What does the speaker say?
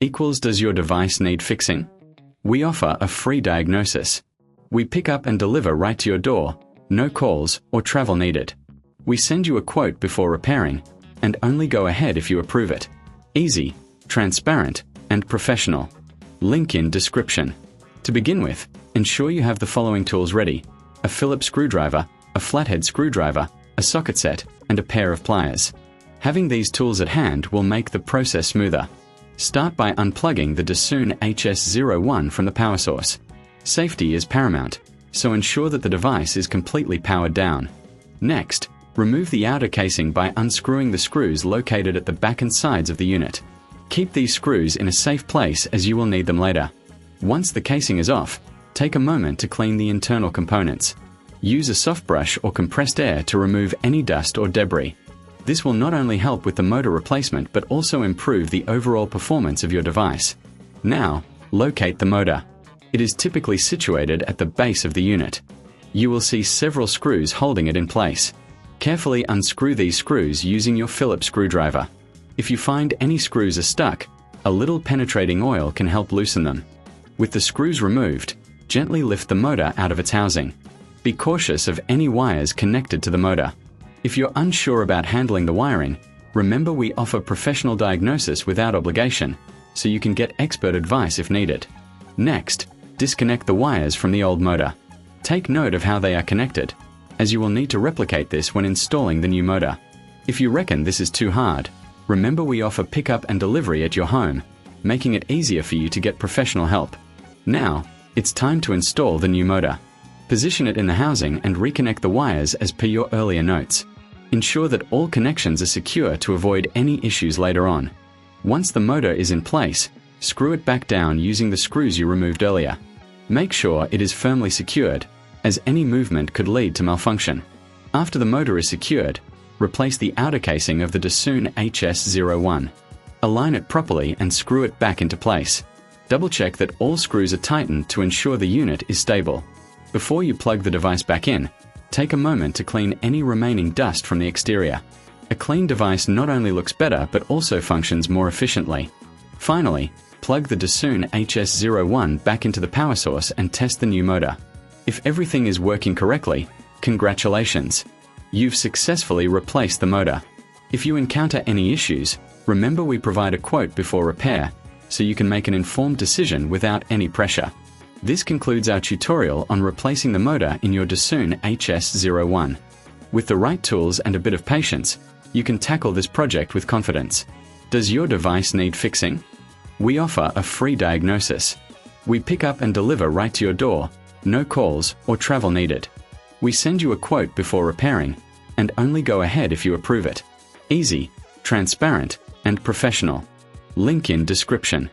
equals does your device need fixing? We offer a free diagnosis. We pick up and deliver right to your door, no calls or travel needed. We send you a quote before repairing, and only go ahead if you approve it. Easy, transparent, and professional. Link in description. To begin with, ensure you have the following tools ready: a Phillips screwdriver, a flathead screwdriver, a socket set, and a pair of pliers. Having these tools at hand will make the process smoother. Start by unplugging the Dyson HS01 from the power source. Safety is paramount, so ensure that the device is completely powered down. Next, remove the outer casing by unscrewing the screws located at the back and sides of the unit. Keep these screws in a safe place as you will need them later. Once the casing is off, take a moment to clean the internal components. Use a soft brush or compressed air to remove any dust or debris. This will not only help with the motor replacement but also improve the overall performance of your device. Now, locate the motor. It is typically situated at the base of the unit. You will see several screws holding it in place. Carefully unscrew these screws using your Phillips screwdriver. If you find any screws are stuck, a little penetrating oil can help loosen them. With the screws removed, gently lift the motor out of its housing. Be cautious of any wires connected to the motor. If you're unsure about handling the wiring, remember we offer professional diagnosis without obligation, so you can get expert advice if needed. Next, disconnect the wires from the old motor. Take note of how they are connected, as you will need to replicate this when installing the new motor. If you reckon this is too hard, remember we offer pickup and delivery at your home, making it easier for you to get professional help. Now, it's time to install the new motor. Position it in the housing and reconnect the wires as per your earlier notes. Ensure that all connections are secure to avoid any issues later on. Once the motor is in place, screw it back down using the screws you removed earlier. Make sure it is firmly secured, as any movement could lead to malfunction. After the motor is secured, replace the outer casing of the Dyson HS01. Align it properly and screw it back into place. Double-check that all screws are tightened to ensure the unit is stable. Before you plug the device back in, take a moment to clean any remaining dust from the exterior. A clean device not only looks better but also functions more efficiently. Finally, plug the Dyson HS01 back into the power source and test the new motor. If everything is working correctly, congratulations! You've successfully replaced the motor. If you encounter any issues, remember we provide a quote before repair, so you can make an informed decision without any pressure. This concludes our tutorial on replacing the motor in your Dyson HS01. With the right tools and a bit of patience, you can tackle this project with confidence. Does your device need fixing? We offer a free diagnosis. We pick up and deliver right to your door, no calls or travel needed. We send you a quote before repairing, and only go ahead if you approve it. Easy, transparent, and professional. Link in description.